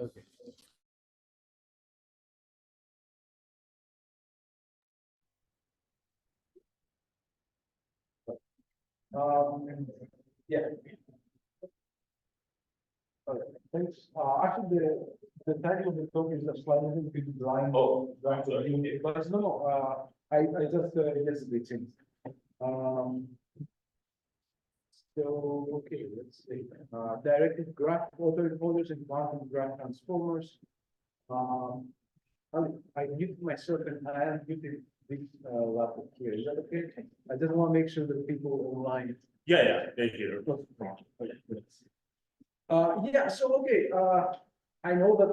Okay. Yeah. Okay. Thanks. Actually, the title of the talk is a slightly bit blind. Oh, blind sorry. but no, I just yesterday changed. Um, so okay, let's see. Directed graph autoencoders and quantum graph transformers. Um, I muted myself and I unmuted this laptop here. Is that okay? I just want to make sure that people online. Yeah, thank you. Yeah, so okay, I know that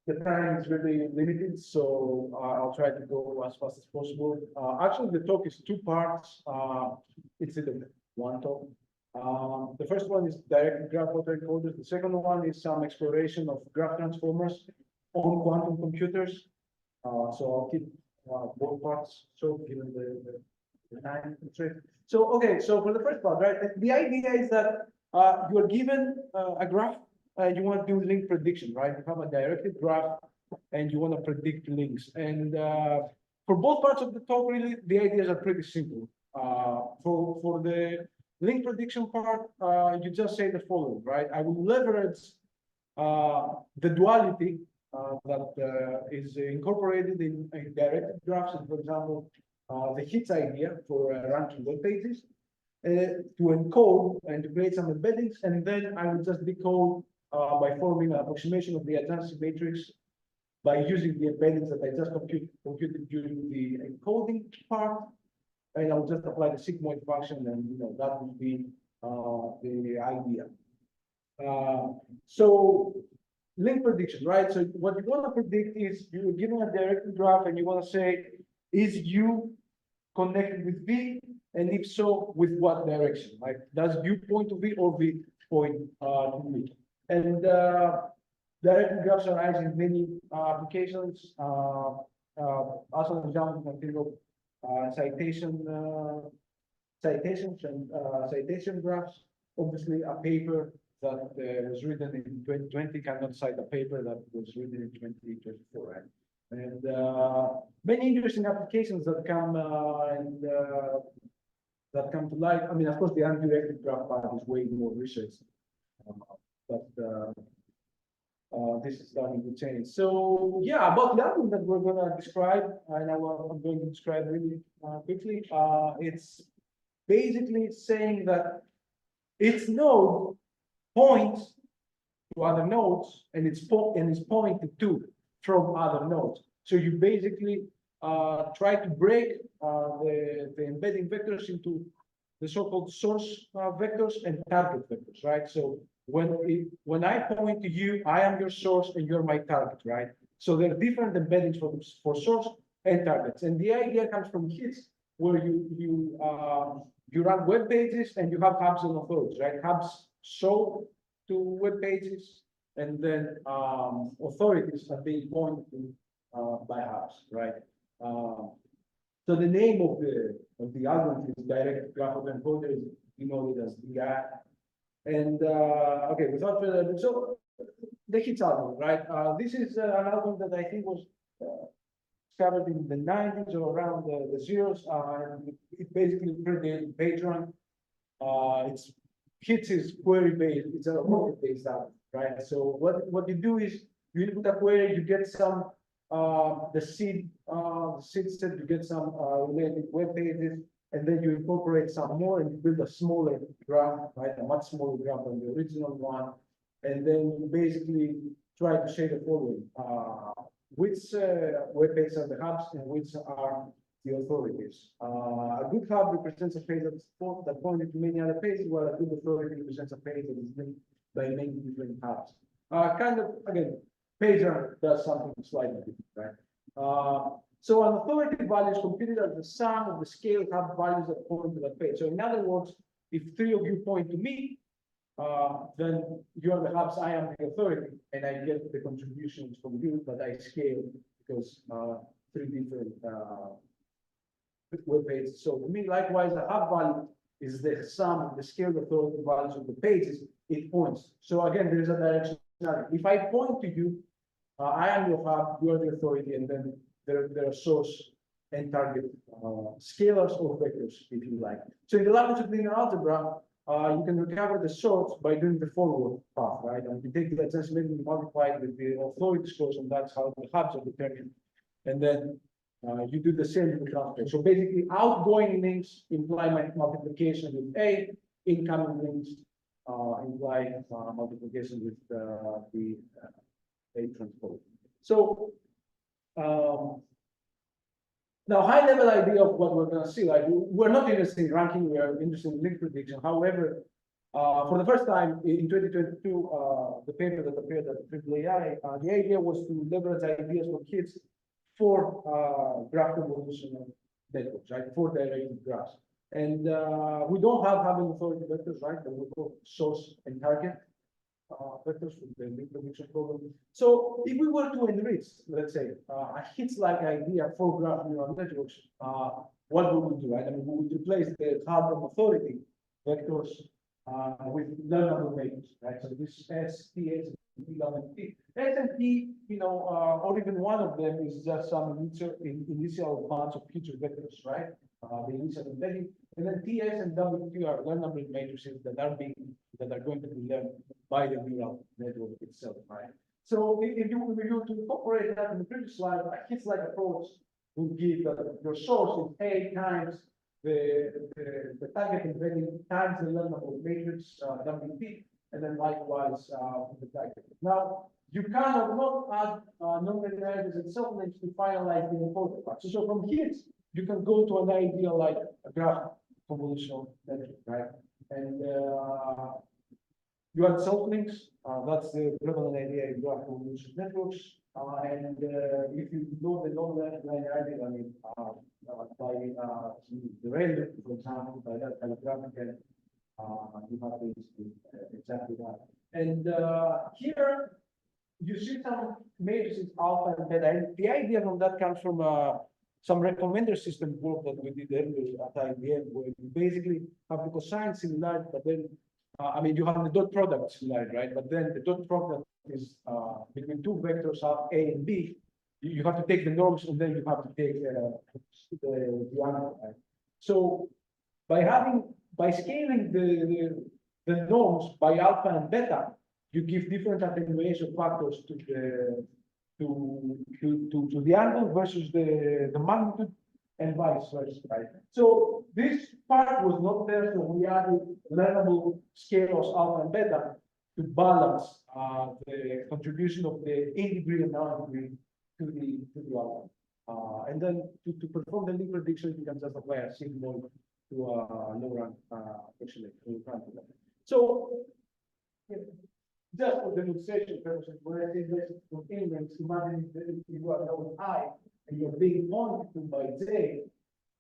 the time is really limited, so I'll try to go as fast as possible. Actually, the talk is two parts. It's in the one talk. The first one is directed graph autoencoders. The second one is some exploration of graph transformers on quantum computers. So I'll keep both parts short given the time constraint. So okay, so for the first part, right, the idea is that you are given a graph and you want to do link prediction, right? You have a directed graph and you want to predict links. And for both parts of the talk, really, the ideas are pretty simple. For the link prediction part, you just say the following, right? I will leverage the duality that is incorporated in directed graphs, and for example, the hits idea for ranking web pages, to encode and to create some embeddings, and then I will just decode by forming an approximation of the adjacency matrix by using the embeddings that I just computed during the encoding part, and I'll just apply the sigmoid function, and that would be the idea. So link prediction, right? So what you want to predict is you're given a directed graph and you want to say, is U connected with V? And if so, with what direction? Like, does U point to V or V point to V? And directed graphs are used in many applications. As an example, you can think of citations and citation graphs. Obviously, a paper that was written in 2020 cannot cite a paper that was written in 2024, right? And many interesting applications that come to light. I mean, of course, the undirected graph part is way more research, but this is starting to change. So yeah, about the algorithm that we're going to describe, and I'm going to describe really quickly. It's basically saying that its node points to other nodes, and it's pointed to from other nodes. So you basically try to break the embedding vectors into the so-called source vectors and target vectors, right? So when I point to you, I am your source and you're my target, right? So there are different embeddings for source and targets, and the idea comes from hits where you run web pages and you have hubs and authorities, right? Hubs show to web pages, and then authorities are being pointed to by hubs, right? So the name of the algorithm is directed graph autoencoder. You know it as DI. And okay, without further ado, so the hits algorithm, right? This is an algorithm that I think was discovered in the 90s or around the zeros. It basically predated PageRank. It's hits is query based. It's a model based out, right? So what you do is you input a query, you get some the seed set, you get some related web pages, and then you incorporate some more and you build a smaller graph, right? A much smaller graph than the original one, and then you basically try to say the following: which web pages are the hubs and which are the authorities. A good hub represents a page that pointed to many other pages, while a good authority represents a page that is linked by many different hubs. Kind of, again, PageRank does something slightly different, right? So an authority value is computed as the sum of the scaled hub values that point to that page. So in other words, if three of you point to me, then you are the hubs, I am the authority, and I get the contributions from you, but I scale because three different web pages. So to me, likewise, a hub value is the sum of the scaled authority values of the pages it points. So again, there is a direction conditionality. If I point to you, I am your hub, you are the authority, and then there are source and target scalars or vectors, if you like. So in the language of linear algebra, you can recover the source by doing the forward path, right? And you take the adjacent and multiply it with the authority source, and that's how the hubs are determined. And then you do the same with the transport. So basically, outgoing links imply multiplication with A, incoming links imply multiplication with the A transpose. So now, high-level idea of what we're going to see, like we're not interested in ranking, we are interested in link prediction. However, for the first time in 2022, the paper that appeared at AAAI, the idea was to leverage ideas for kids for graph convolutional networks, right? For directed graphs. And we don't have having authority vectors, right? But we call source and target vectors for the link prediction problem. So if we were to enrich, let's say, a hits-like idea for graph neural networks, what would we do, right? I mean, we would replace the hub of authority vectors with learnable vectors, right? So this S, T, S, T, and T. S and T, you know, or even one of them is just some initial bunch of future vectors, right? The initial embedding, and then TS and WQ are learnable matrices that are going to be learned by the neural network itself, right? So if you were to incorporate that in the previous slide, a hits-like approach would give that your source is A times the target embedding times the learnable matrix WP, and then likewise the target. Now you cannot not add non-linearities and self-links to finalize the important part. So from here, you can go to an idea like a graph convolutional network, right? And you add self-links, that's the prevalent idea in graph convolutional networks. And if you know the non-linearity, I mean, by the railroad, for example, by that kind of graph, again, you have exactly that. And here, you see some matrices alpha and beta. And the idea from that comes from some recommender system work that we did earlier at IBM, where you basically have the cosine similarity, but then, I mean, you have the dot product similarity, right? But then the dot product is between two vectors of A and B. You have to take the norms, and then you have to take the angle, right? So by scaling the norms by alpha and beta, you give different attenuation factors to the angle versus the magnitude and vice versa, right? So this part was not there, so we added learnable scales alpha and beta to balance the contribution of the in degree and out degree to the alpha. And then to perform the link prediction, you can just apply a signal to a low-rank actually. So just for demonstration purposes, where I say this for inference, imagine if you are node I and you're being pointed to by J,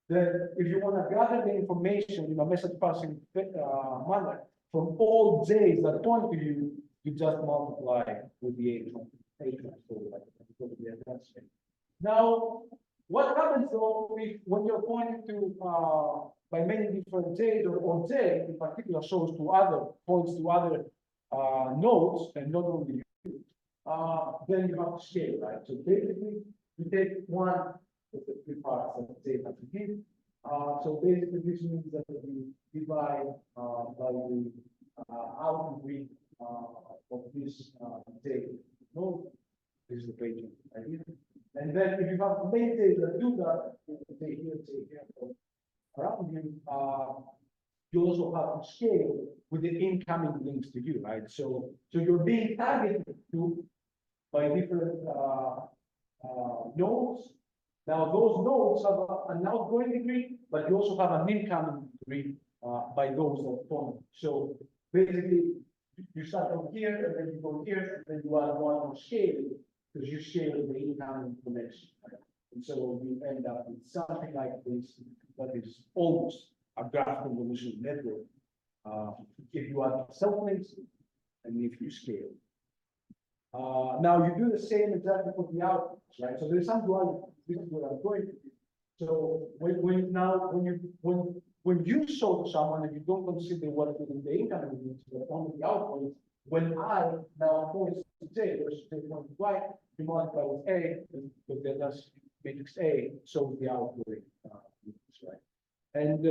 then if you want to gather the information in a message passing manner from all J's that point to you, you just multiply with the A transpose. Now, what happens though if when you're pointing to by many different J's or J in particular shows to other points to other nodes and not only you, then you have to scale, right? So basically, you take one of the three parts that J has to give. So basically, this means that we divide by the out degree of this J node. This is the page idea. And then if you have many J's that do that, say here, around you, you also have to scale with the incoming links to you, right? So you're being targeted to by different nodes. Now those nodes have an outgoing degree, but you also have an incoming degree by those that point. So basically, you start from here, and then you go here, and then you add one more scale because you scale the incoming connection, right? And so you end up with something like this that is almost a graph convolutional network if you add self-links and if you scale. Now you do the same exactly for the outputs, right? So there's some duality. This is what I'm going to do. So when you show to someone and you don't consider what is in the incoming links, but only the outputs, when I now point matrix A versus the point Y, you multiply with A, with the that's matrix A, so the outgoing matrix, right? And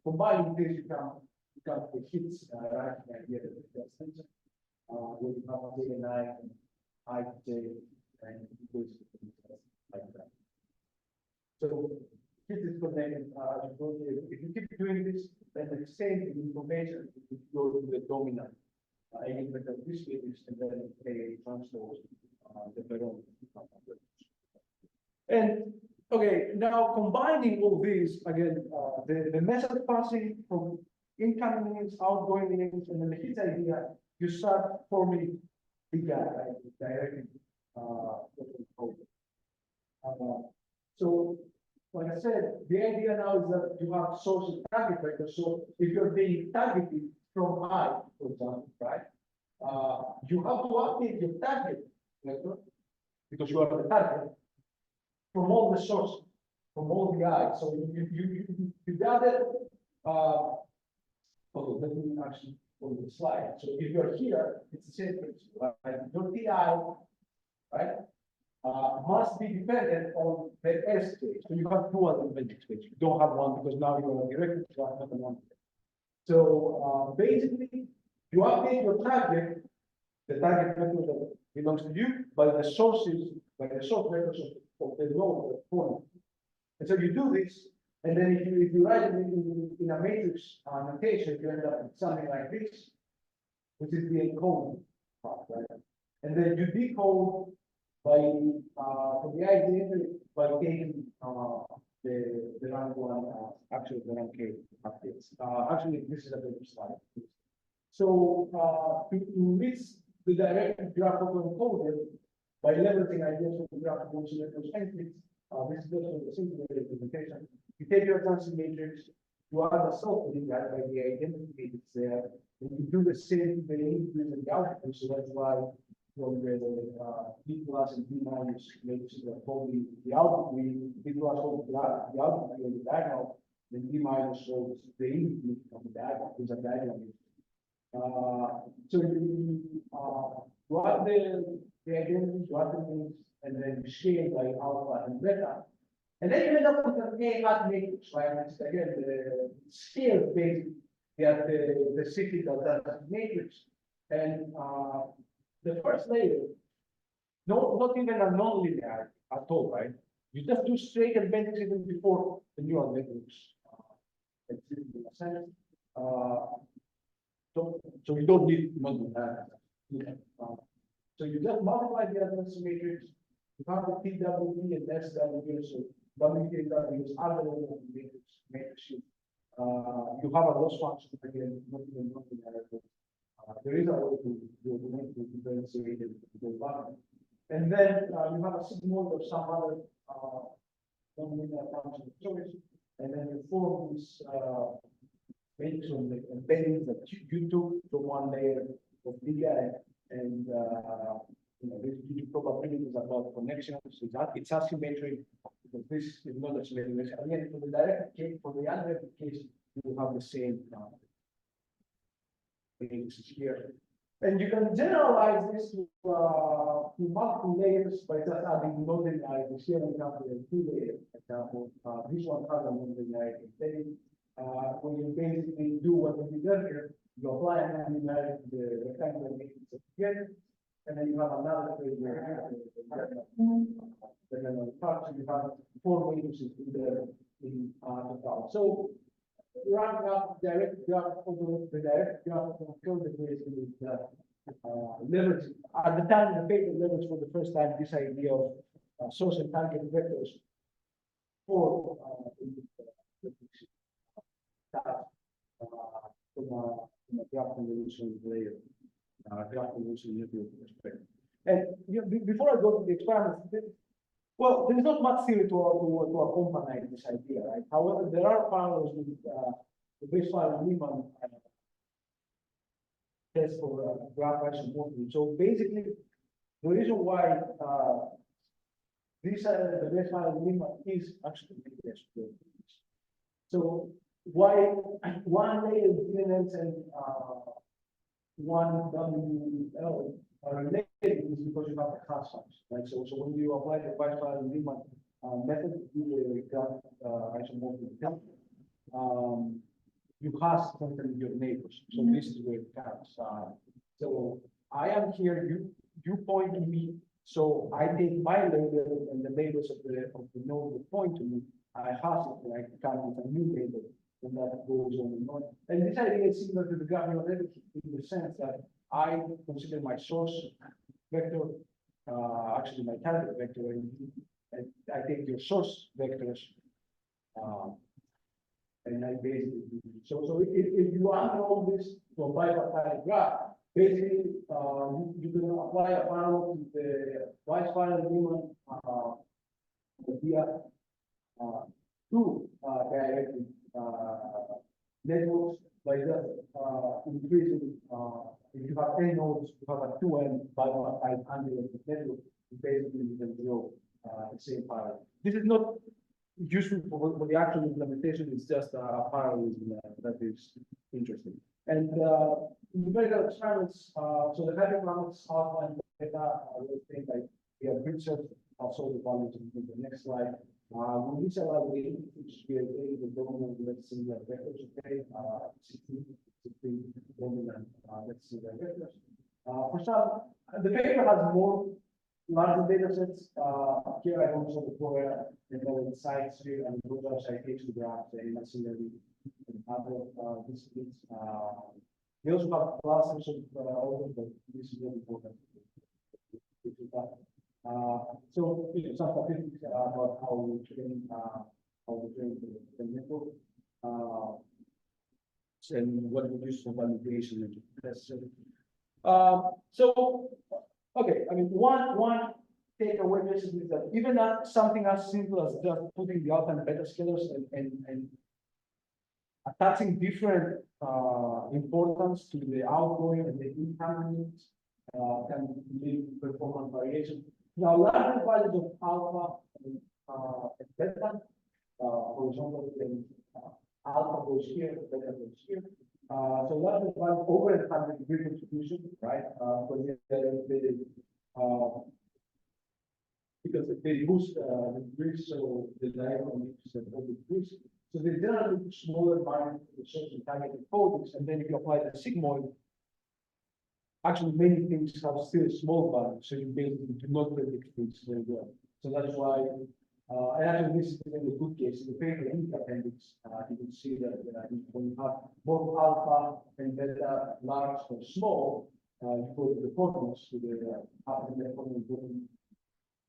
combining this, you come the hits, right? Idea that that's where you have J and I, and I, J, and equals like that. So this is connected. If you keep doing this, then the same information will go to the dominant eigenvector of this matrix, and then they transpose the Veron. And okay, now combining all these again, the method passing from incoming links, outgoing links, and then the hit idea, you start forming big data directly. So, like I said, the idea now is that you have source and target vector. So, if you're being targeted from I, for example, right, you have to update your target vector because you are the target from all the sources, from all the eyes. So you gather. Okay, let me actually go to the slide. So if you're here, it's the same principle, right? Your TI, right, must be dependent on the S stage. So you have two other independent stages. You don't have one because now you are directed to another one. So basically, you update your target, the target vector that belongs to you, by the sources, by the source vectors of the node, the point. And so you do this, and then if you write it in a matrix notation, you end up with something like this, which is the encoding part, right? And then you decode by for the idea by taking the rank one actually the rank K updates. Actually, this is a better slide. So to reach the direct graph encoder by leveraging ideas from the graph function network entries, this is just a simple representation. You take your transit matrix, you add a self-reading right by the identity matrix there, and you do the same thing with the output. So that's why from the B plus and B minus matrix that probably the output reading, B plus holds the output reading the diagonal, then B minus holds the input of the diagonal, which is a diagonal. So you add the identity, you add the names, and then you shade by alpha and beta. And then you end up with an A matrix, right? It's again the scale based the cyclical data matrix. And the first layer, not even a non-linear at all, right? You just do straight advantage even before the neural networks. So you don't need non-linear. So you just multiply the advanced matrix. You have the PWD and SWD, so WKW is other matrix. You have a loss function again, not even non-linear. There is a way to differentiate the button. And then you have a signal or some other non-linear function of choice, and then you form this matrix of the embeddings that you took from one layer of DI, and this probabilities about connections. It's asymmetric because this is not asymmetric. Again, for the direct case, for the undirected case, you have the same matrices here. And you can generalize this to multiple layers by just adding non-linearity. Here we have the two-layer example. This one has a non-linearity embedding. When you basically do what we did earlier, you apply a non-linearity to the rectangular matrix again. And then you have another layer. Then on the top, you have four matrices in the top. So rounding up direct graph over the direct graph of the basically leverage at the time the paper leverage for the first time this idea of source and target vectors for from a graph convolution layer. Graph convolution perspective. And before I go to the experiments, well, there is not much theory to accompany this idea, right? However, there are parallels with the Vassilis-Riemann test for graph isomorphism. So basically, the reason why the Vassilis-Riemann is actually the test. So why one layer DNS and one WL are related is because you have the class size, right? So when you apply the Vassilis Riemann method, you got isomorphic delta. You have something your neighbors. So this is where it counts. So I am here, you point to me. So I take my label and the labels of the node that point to me. I have it, like come with a new label, and that goes on and on. And this idea is similar to the graphical relationship in the sense that I consider my source vector, actually my target vector, and I take your source vectors, and I basically do. So if you want all this to a bipartite graph, basically you can apply a panel to the Vassilis Riemann via two directed networks by just increasing. If you have 10 nodes, you have a 2n bipartite undulated network. Basically, you can draw the same parallel. This is not useful for the actual implementation. It's just a parallelism that is interesting. And numerical experiments, so the hyperplanets alpha and beta, we think like we have good set. I'll show the values in the next slide. When we set out the which we are getting the dominant, let's see the vectors, okay, 16 dominant, let's see the vectors. For some, the paper has more larger data sets. Here I also deploy the sites here and those are citation graphs and ancillary and other disciplines. We also have clusters of all of them, but this is really important. So some statistics about how we train the network, and what we use for validation and testing. So okay, I mean one takeaway message is that even something as simple as just putting the alpha and beta scalars and attaching different importance to the outgoing and the incoming can lead to performance variation. Now, larger values of alpha and beta, for example, then alpha goes here, beta goes here. So larger values over 100 degree contribution, right? Because they boost the degrees, so the diagonal is over degrees. So they generally smaller values for the certain targeted codings, and then if you apply the sigmoid, actually many things have still small values, so you basically do not predict things very well. So that's why, and actually this is in the good case, in the paper in the appendix, you can see that when you have both alpha and beta large or small, you go to the performance, to the alpha and beta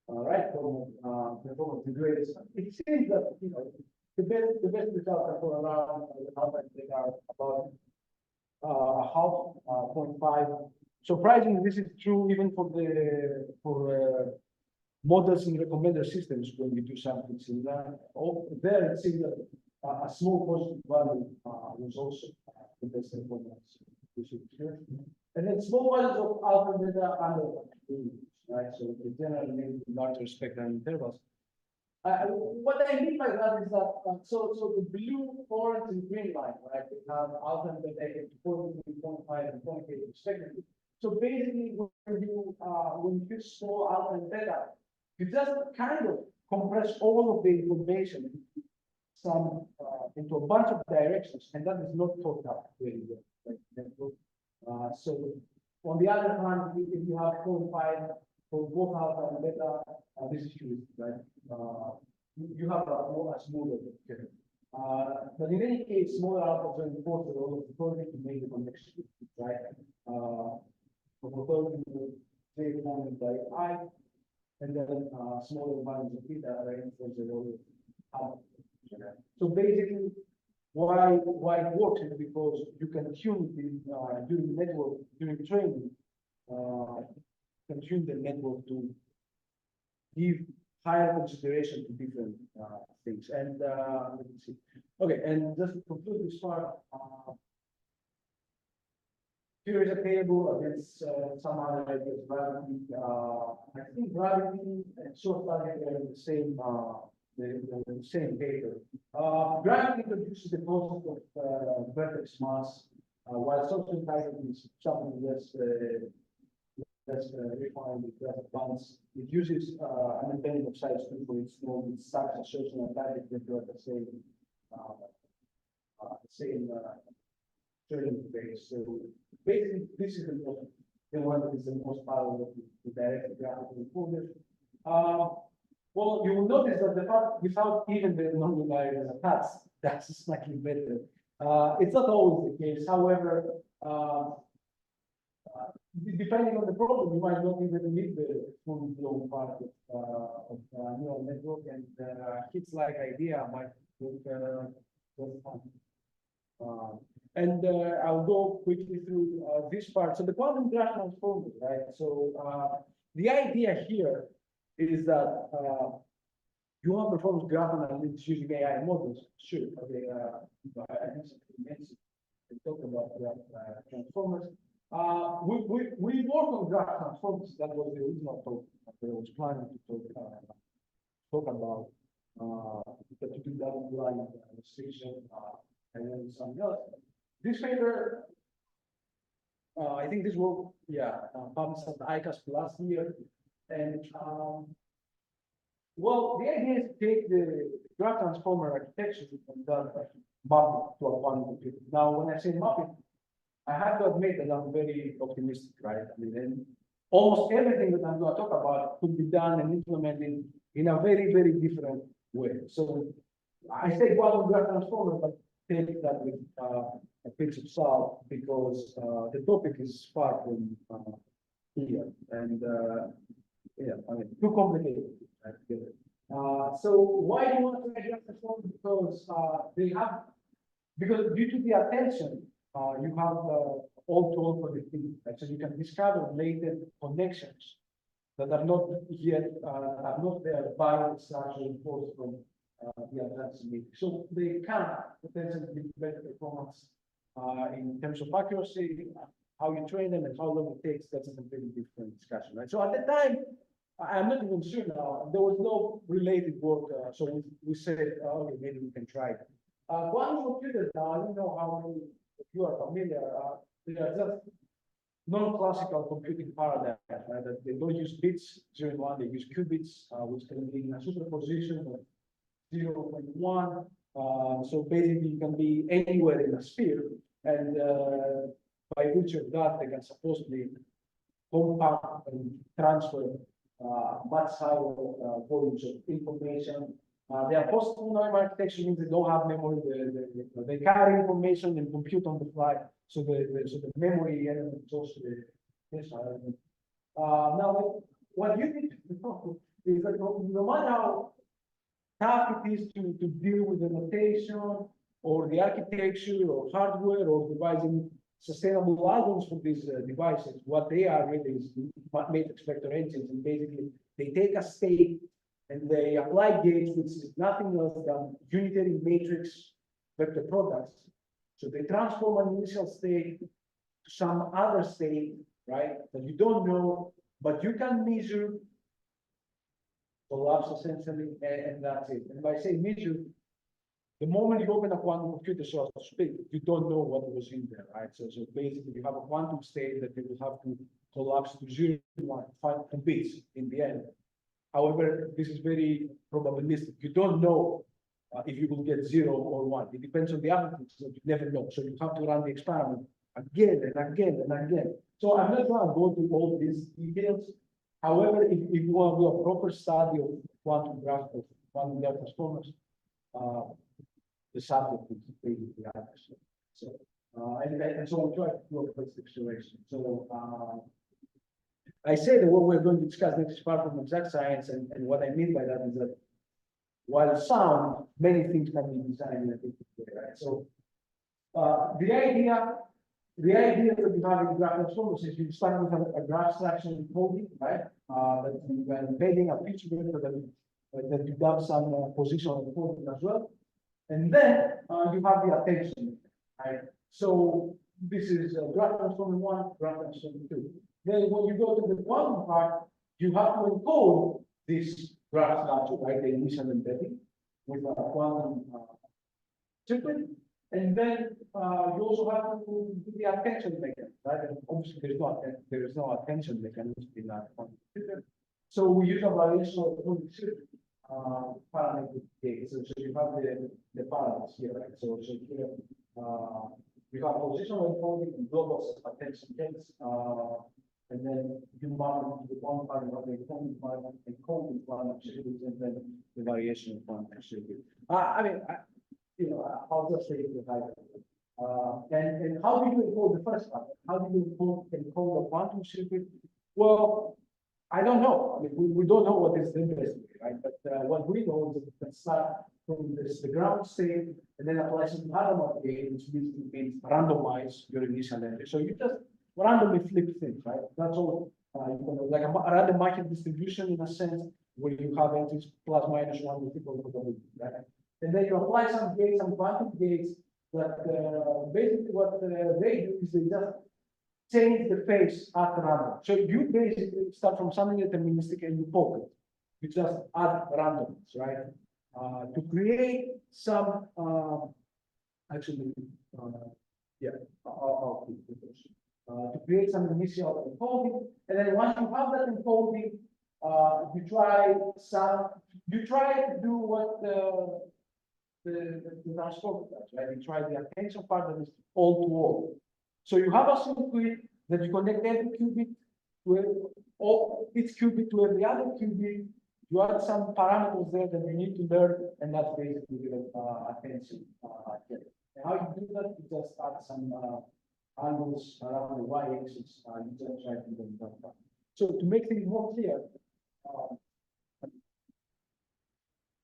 right, performance degrades. It seems that the best results are for around alpha and beta are about a half, 0.5. Surprisingly, this is true even for models in recommender systems when we do something similar. There it seems that a small positive value was also the best performance. And then small values of alpha and beta under right? So they generally make larger spectrum intervals. What I mean by that is that so the blue, orange, and green line, right? We have alpha and beta 0.5 and 0.8 respectively. So basically, when you use small alpha and beta, you just kind of compress all of the information into a bunch of directions, and that is not thought out very well. Right? So on the other hand, if you have 0.5 for both alpha and beta, this is true, right? You have a smaller picture. But in any case, smaller alphas are important for the to make the connection, right? For performing they formed by I, and then smaller values of beta are reinforced by alpha. So basically, why it works is because you can tune during the network, during training, can tune the network to give higher consideration to different things. And let me see. Okay, and just to conclude this part, here is a table against some other ideas. Gravity. I think gravity and source target are the same paper. Gravity produces the concept of vertex mass, while source target is something less less refined, it's less advanced. It uses an embedding of size 2 for its node, it stacks a social attack that you have the same training base. So basically, this is the one that is the most powerful to direct graphical encoders. Well, you will notice that the part without even the non-linear attacks, that's slightly better. It's not always the case. However, depending on the problem, you might not even need the full-blown part of neural network, and kids like idea might look just fun. And I'll go quickly through this part. So the quantum graph transformer, right? So the idea here is that you want performance graph analytics using AI models. Sure. Okay. We talk about graph transformers. We work on graph transformers. That was the original talk that I was planning to talk about. But to do that in line restriction and then something else. This paper, I think this work, published at ICAS last year, and well, the idea is to take the graph transformer architecture and map it to a quantum computer. Now, when I say map it, I have to admit that I'm very optimistic, right? I mean, and almost everything that I'm going to talk about could be done and implemented in a very, very different way. So I say quantum graph transformer, but take that with a pinch of salt because the topic is far from here, and I mean, too complicated. So why do you want to graph transformer? Because due to the attention, you have all-to-all connectivity, right? So you can discover latent connections that are not yet are not there by structure enforced from the advanced meeting. So they can potentially be better performance in terms of accuracy, how you train them, and how long it takes. That's a completely different discussion, right? So at the time, I'm not even sure now. There was no related work, so we said, okay, maybe we can try it. Quantum computers now, I don't know how many of you are familiar. They are just non-classical computing paradigm, right? That they don't use bits 0 and 1, they use qubits, which can be in a superposition of 0 and 1. So basically, you can be anywhere in a sphere, and by virtue of that, they can supposedly compact and transfer much higher volumes of information. They are post-quantum architecture means they don't have memory. They carry information and compute on the fly. So the memory element is also this. Now, what you need to know is that no matter how tough it is to deal with the notation or the architecture or hardware or devising sustainable algorithms for these devices, what they are really is matrix vector engines, and basically they take a state and they apply gates, which is nothing else than unitary matrix vector products. So they transform an initial state to some other state, right, that you don't know, but you can measure collapse essentially, and that's it. And by saying measure, the moment you open a quantum computer, so to speak, you don't know what was in there, right? So basically, you have a quantum state that you will have to collapse to 0, 1, 5 bits in the end. However, this is very probabilistic. You don't know if you will get 0 or 1. It depends on the amplitude, so you never know. So you have to run the experiment again and again and again. So I'm not going to go through all these details. However, if you want to do a proper study of quantum graph transformers, the subject is basically others. So and so we try to do a first exploration. So I say that what we're going to discuss next is far from exact science, and what I mean by that is that while sound, many things can be designed in a different way, right? So the idea that you have in graph transformers is you start with a graph abstraction encoding, right? That you are embedding a feature vector that you have some positional encoding as well. And then you have the attention, right? So this is graph transformer 1, graph transformer 2. Then when you go to the quantum part, you have to encode this graph structure, right? The initial embedding with a quantum circuit. And then you also have to do the attention mechanism, right? And obviously, there is no attention mechanism in that computer. So we use a variation of parametric gates. So you have the parameters here, right? So here you have positional encoding and global attention gates. And then you map it to the one part of the encoding part and encoding part of and then the variation of one circuit. I mean, I'll just say it and how do you encode the first part? How do you encode the quantum circuit? Well, I don't know. I mean, we don't know what is interesting, right? But what we know is that we can start from the ground state and then apply some random gate, which means randomize your initial entry. So you just randomly flip things, right? That's all. Like a random market distribution in a sense, where you have entries plus minus one with equal probability, right? And then you apply some gates, some quantum gates that basically what they do is they just change the phase at random. So you basically start from something deterministic and you poke it. You just add randomness, right? To create some, actually, yeah, I'll to create some initial encoding, and then once you have that encoding, you try to do what the transformer does, right? You try the attention part that is all to all. So you have a circuit that you connect every qubit to each qubit to every other qubit. You add some parameters there that you need to learn, and that's basically the attention. And how you do that? You just add some angles around the y-axis. You just try to do that. So to make things more clear,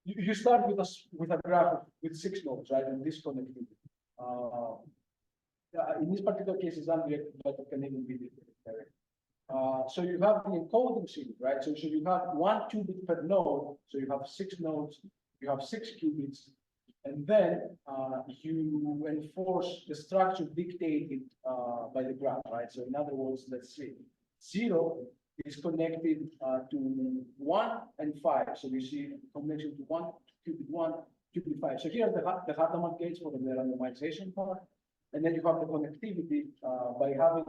you start with a graph with 6 nodes, right? And this connectivity. In this particular case, it's undirected, but it can even be directed. So you have the encoding sequence, right? So you have 1 qubit per node. So you have 6 nodes, you have 6 qubits, and then you enforce the structure dictated by the graph, right? So in other words, let's see, 0 is connected to 1 and 5. So you see connection to 1, qubit 5. So here are the Hardeman gates for the randomization part. And then you have the connectivity by having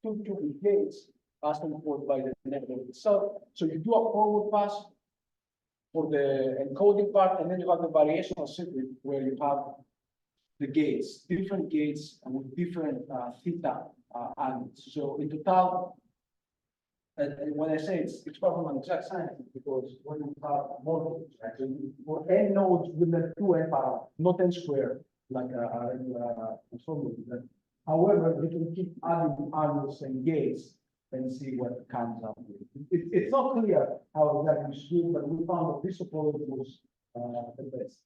2 qubit gates as encoded by the network itself. So you do a forward pass for the encoding part, and then you have the variational circuit where you have the gates, different gates with different theta angles. So in total, and when I say it's probably an exact science, because when you have more gates, right? So for n nodes with the 2n power, not n squared, like a regular formula. However, you can keep adding angles and gates and see what comes up with. It's not clear how exactly you should, but we found that this approach was the best.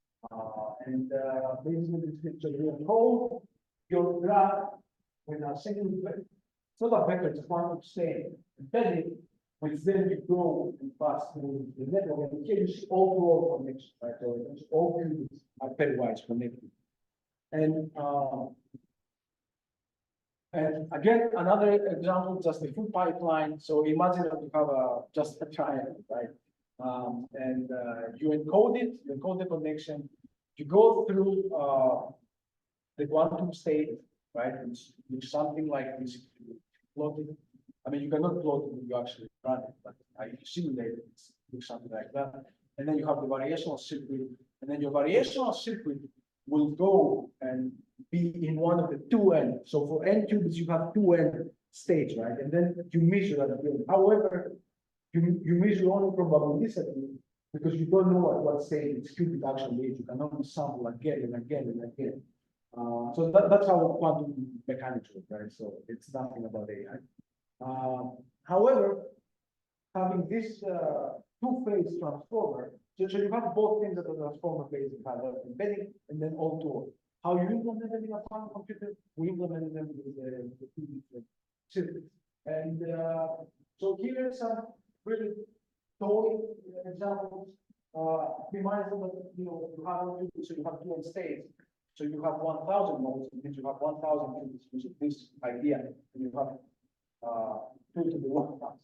Basically, this picture you encode your graph with a single vector. It's not a vector, it's a quantum state embedded, which then you go and pass through the network. And here you see all connections, right? So all qubits are pairwise connected. And again, another example, just the full pipeline. So imagine that you have just a triangle, right? You encode it, you encode the connection, you go through the quantum state, right? Which something like this, plot it. I mean, you cannot plot it when you actually run it, but you simulate it, do something like that. And then you have the variational circuit, and then your variational circuit will go and be in one of the 2n. So for n qubits, you have 2n states, right? And then you measure that again. However, you measure only probabilistically because you don't know at what state its qubit actually is. You can only sample again and again and again. So that's how quantum mechanics work, right? So it's nothing about AI. However, having this two-phase transformer, so you have both things that the transformer phase have embedding and then all to all. How you implement them in a quantum computer? We implement them with the two different circuits. And so here are some really toy examples. Be mindful that you have so you have 2n states. So you have 1,000 nodes, it means you have 1,000 qubits, which is this idea, and you have 2 to the 1,000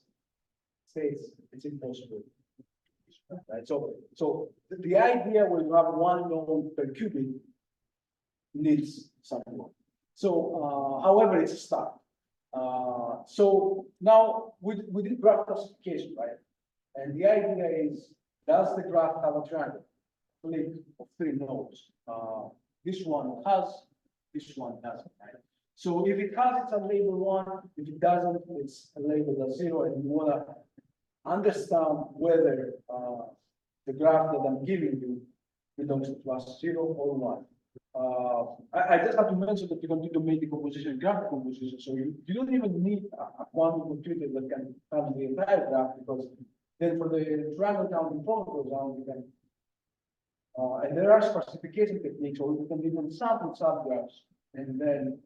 states. It's impossible. Right? So the idea where you have 1 node per qubit needs some work. So, however, it's a start. So now we did graph classification, right? And the idea is, does the graph have a triangle? Link of 3 nodes. This one has, this one doesn't, right? So if it has, it's a label 1. If it doesn't, it's a label 0. And you want to understand whether the graph that I'm giving you belongs to class 0 or 1. I just have to mention that you can do domain decomposition and graph decomposition. So you don't even need a quantum computer that can handle the entire graph, because then for the triangle counting protocols, you can. And there are classification techniques, or you can even sample subgraphs and then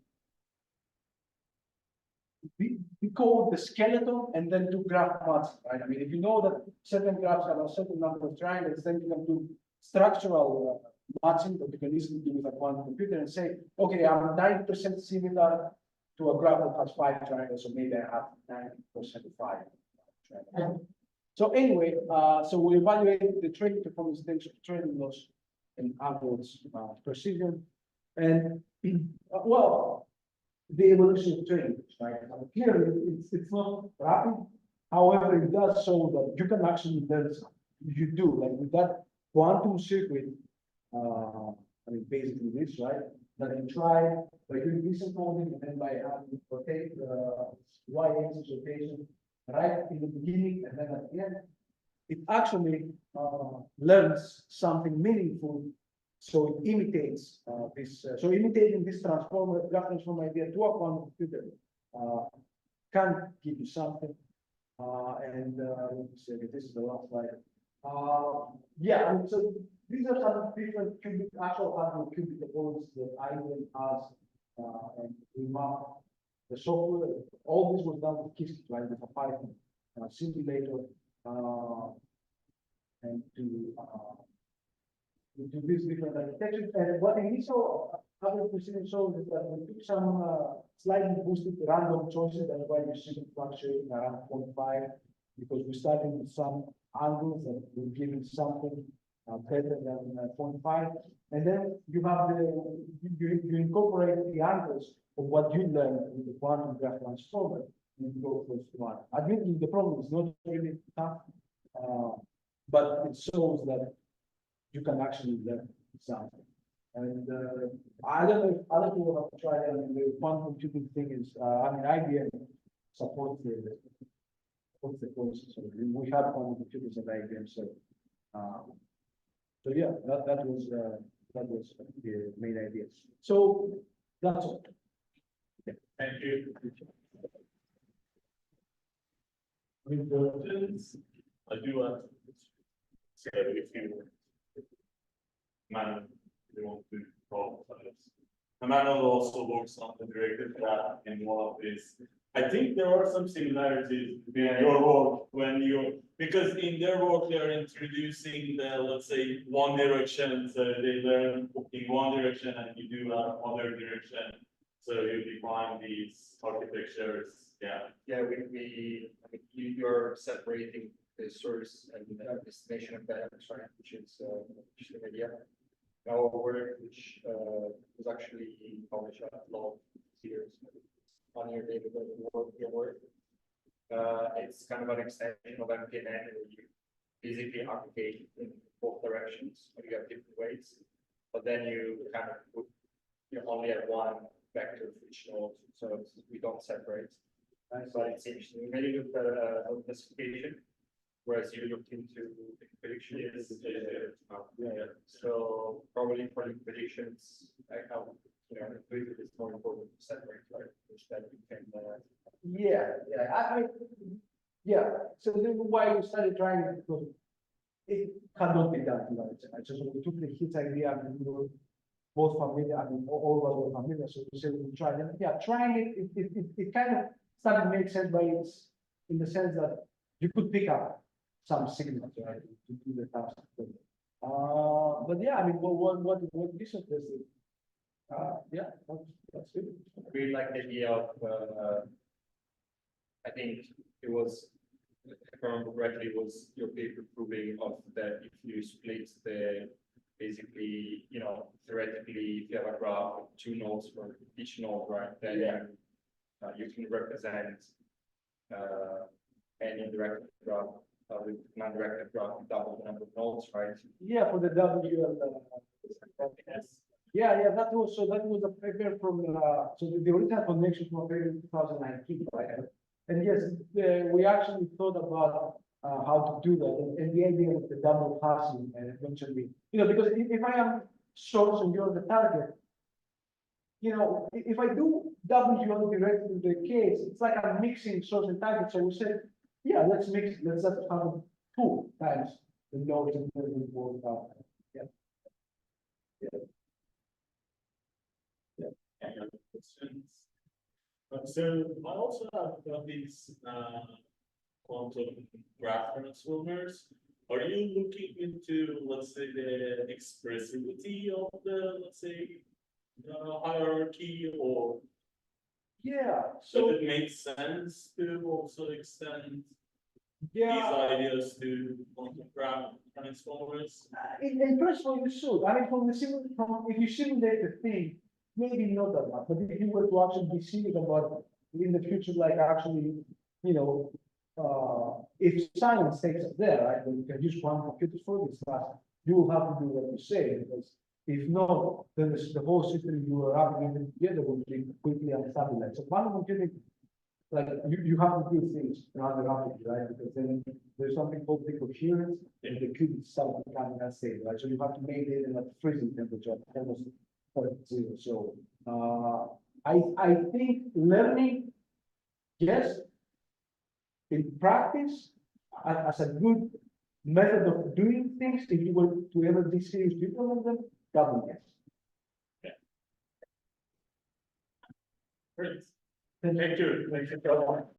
decode the skeleton and then do graph matching, right? I mean, if you know that certain graphs have a certain number of triangles, then you can do structural matching that you can easily do with a quantum computer and say, okay, I'm 90% similar to a graph that has 5 triangles, so maybe I have 90% of 5 triangles. So anyway, so we evaluate the training performance index of training loss and average precision, and well, the evolution of training, right? Clearly, it's not rapid. However, it does show that you can actually learn something. If you do, like with that quantum circuit, I mean, basically this, right? That you try by doing this encoding and then by having rotate y-axis rotation right in the beginning and then at the end, it actually learns something meaningful. So it imitates this. So imitating this transformer, graph transform idea to a quantum computer can give you something. And let me say this is the last slide. Yeah, I mean, so these are some different cubic, actual hardware cubic topologies that IBM has, and we map the software. All this was done with Qiskit, right? With a Python simulator, and to these different architectures. And what initial other precision shows is that we took some slightly boosted random choices. That's why you see it fluctuating around 0.5, because we started with some angles that were giving something better than 0.5, and then you have you incorporate the angles of what you learned with the quantum graph transformer, and you go close to 1. Admittedly, the problem is not really tough, but it shows that you can actually learn something. And I don't know if other people have tried it. I mean, the quantum computing thing is, I mean, IBM supports the course. So we have quantum computers at IBM. So, so yeah, that was the main idea. So that's all. Yeah. Thank you. Importance. I do want to say if you man, they want to problem science. Emmanuel also works on the directed graph in one of these. I think there are some similarities between your work when you, because in their work they are introducing the, let's say, one direction, so they learn in one direction and you do other direction. So you define these architectures. Yeah. Yeah, I mean, you're separating the source and the destination of that, right? Which is the idea. Our work, which was actually published a lot of years on your data your work. It's kind of an extension of MPNN, where you basically aggregate in both directions, or you have different weights, but then you kind of put only at one vector for each node, so we don't separate. But it's interesting. We really looked at node classification, whereas you looked into the prediction. Yes. Yeah. So probably for the predictions, like how it's more important to separate, right? Which that you can. Yeah. So this is why we started trying it, because it cannot be done. I just took the hit idea and we were both familiar. I mean, all of us were familiar, so we said we tried. And yeah, trying it kind of started to make sense, but it's in the sense that you could pick up some signals, right, to do the task. But yeah, I mean, what this is, yeah, that's good. I really like the idea of. I think it was, if I remember correctly, was your paper proving of that if you split the basically, theoretically, if you have a graph with two nodes for each node, right, then you can represent any directed graph with non-directed graph with double the number of nodes, right? Yeah, for the WL. Yeah, that was a paper from so the original connection from paper in 2019, right? And yes, we actually thought about how to do that, and the idea of the double passing, and eventually, because if I am source and you're the target, if I do WL directly to the case, it's like I'm mixing source and target. So we said, yeah, let's just have 2 times the nodes and the work out. Yeah. Any other questions? So I also have got these quantum graph transformers. Are you looking into, let's say, the expressivity of the, let's say, hierarchy, or Yeah. does So it make sense to also extend these yeah. ideas to quantum graph transformers? In principle, you should. I mean, if you simulate the thing, maybe not that much. But if you were to actually be serious about in the future, like actually, if science takes us there, right, then you can use quantum computers for this class, you will have to do what you say, because if not, then the whole system you are wrapping together will be quickly unstabilized. So quantum computing, like you have to do things rather rapidly, right? Because then there's something called the coherence, and the cube itself becoming unstable, right? So you have to make it in a freezing temperature, almost 0. So I think learning, yes, in practice, as a good method of doing things, if you were to ever be serious to implement them, double yes. Great. Thank you. Thank you. Thank you.